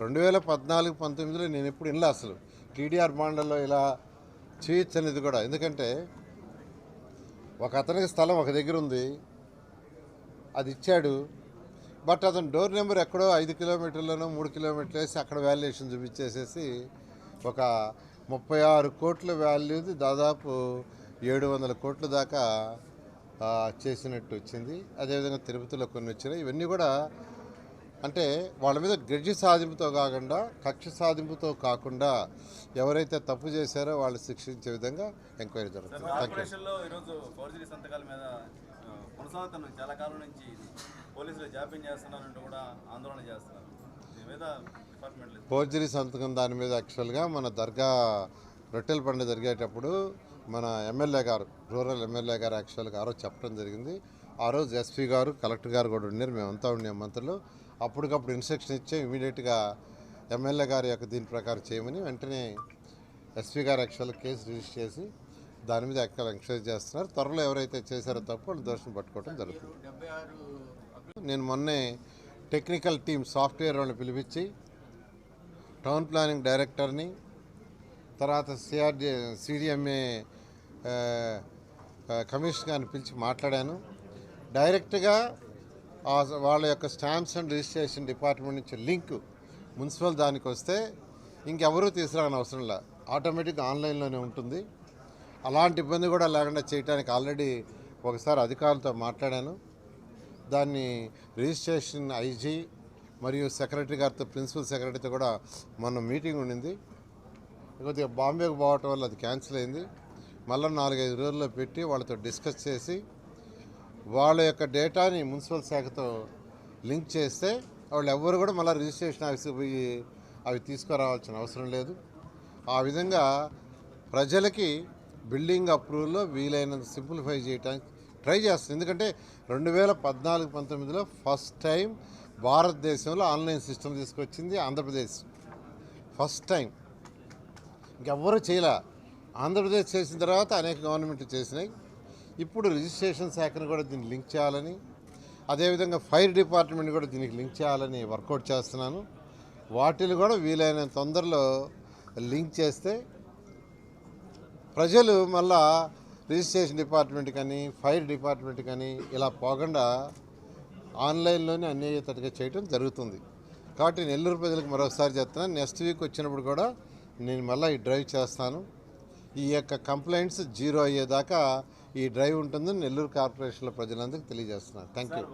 2014-19లో నేను ఎప్పుడు వినలే అసలు టీడీఆర్ బాండ్లలో ఇలా చేయొచ్చు అనేది కూడా. ఎందుకంటే ఒక అతనికి స్థలం ఒక దగ్గర ఉంది, అది ఇచ్చాడు. బట్ అతను డోర్ నెంబర్ ఎక్కడో 5 కిలోమీటర్లను 3 కిలోమీటర్లు వేసి అక్కడ వాల్యుయేషన్ చూపించేసేసి ఒక 36 కోట్ల వాల్యూది దాదాపు 700 కోట్ల దాకా చేసినట్టు వచ్చింది. అదేవిధంగా తిరుపతిలో కొన్ని వచ్చినాయి. ఇవన్నీ కూడా అంటే వాళ్ళ మీద గడ్జి సాధింపుతో కాకుండా కక్ష సాధింపుతో కాకుండా ఎవరైతే తప్పు చేశారో వాళ్ళు శిక్షించే విధంగా ఎంక్వైరీ జరుగుతుంది. చాలా కాలం నుంచి పోలీసులు జాప్యం చేస్తున్నారంటూ కూడా ఆందోళన చేస్తున్నారు. ఫోర్జరీ సంతకం దాని మీద యాక్చువల్గా మన దర్గా రొట్టెల పండుగ జరిగేటప్పుడు మన ఎమ్మెల్యే గారు, రూరల్ ఎమ్మెల్యే గారు యాక్చువల్గా ఆ రోజు చెప్పడం జరిగింది. ఆ రోజు ఎస్పీ గారు, కలెక్టర్ గారు కూడా ఉన్నారు, మేమంతా ఉన్నాం మంత్రులు. అప్పటికప్పుడు ఇన్స్ట్రక్షన్ ఇచ్చాం, ఇమీడియట్గా ఎమ్మెల్యే గారి యొక్క దీని ప్రకారం చేయమని. వెంటనే ఎస్పీ గారు యాక్చువల్గా కేసు రిజిస్టర్ చేసి దాని మీద ఎంక్వైరీ చేస్తున్నారు. త్వరలో ఎవరైతే చేశారో తప్పు వాళ్ళు దోషం పట్టుకోవడం జరుగుతుంది. నేను మొన్నే టెక్నికల్ టీమ్ సాఫ్ట్వేర్ వాళ్ళని పిలిపించి టౌన్ ప్లానింగ్ డైరెక్టర్ని, తర్వాత సిడిఎంఏ కమిషనర్ గారిని పిలిచి మాట్లాడాను. డైరెక్ట్గా వాళ్ళ యొక్క స్టాంప్స్ అండ్ రిజిస్ట్రేషన్ డిపార్ట్మెంట్ నుంచి లింక్ మున్సిపల్ దానికి వస్తే ఇంకెవరూ తీసుకురాని అవసరం లే, ఆటోమేటిక్గా ఆన్లైన్లోనే ఉంటుంది. అలాంటి ఇబ్బంది కూడా లేకుండా చేయడానికి ఆల్రెడీ ఒకసారి అధికారులతో మాట్లాడాను. దాన్ని రిజిస్ట్రేషన్ ఐజీ మరియు సెక్రటరీ గారితో, ప్రిన్సిపల్ సెక్రటరీతో కూడా మొన్న మీటింగ్ ఉండింది. కొద్దిగా బాంబేకి పోవటం వల్ల అది క్యాన్సిల్ అయింది. మళ్ళీ 4-5 రోజుల్లో పెట్టి వాళ్ళతో డిస్కస్ చేసి వాళ్ళ యొక్క డేటాని మున్సిపల్ శాఖతో లింక్ చేస్తే వాళ్ళు ఎవ్వరు కూడా మళ్ళీ రిజిస్ట్రేషన్ ఆఫీస్కి పోయి అవి తీసుకురావాల్సిన అవసరం లేదు. ఆ విధంగా ప్రజలకి బిల్డింగ్ అప్రూవల్లో వీలైనంత సింప్లిఫై చేయడానికి ట్రై చేస్తుంది. ఎందుకంటే 2014-19లో ఫస్ట్ టైం భారతదేశంలో ఆన్లైన్ సిస్టమ్ తీసుకొచ్చింది ఆంధ్రప్రదేశ్. ఫస్ట్ టైం, ఇంకెవ్వరూ చేయలే. ఆంధ్రప్రదేశ్ చేసిన తర్వాత అనేక గవర్నమెంట్లు చేసినాయి. ఇప్పుడు రిజిస్ట్రేషన్ శాఖను కూడా దీన్ని లింక్ చేయాలని, అదేవిధంగా ఫైర్ డిపార్ట్మెంట్ కూడా దీనికి లింక్ చేయాలని వర్కౌట్ చేస్తున్నాను. వాటిని కూడా వీలైనంత తొందరలో లింక్ చేస్తే ప్రజలు మళ్ళా రిజిస్ట్రేషన్ డిపార్ట్మెంట్ కానీ ఫైర్ డిపార్ట్మెంట్ కానీ ఇలా పోకుండా ఆన్లైన్లోనే అన్యాయతగా చేయడం జరుగుతుంది. కాబట్టి నెల్లూరు ప్రజలకు మరోసారి చెప్తున్నాను, నెక్స్ట్ వీక్ వచ్చినప్పుడు కూడా నేను మళ్ళీ ఈ డ్రైవ్ చేస్తాను. ఈ యొక్క కంప్లైంట్స్ జీరో అయ్యేదాకా ఈ డ్రైవ్ ఉంటుందని నెల్లూరు కార్పొరేషన్లో ప్రజలందరికీ తెలియజేస్తున్నాను. Thank you.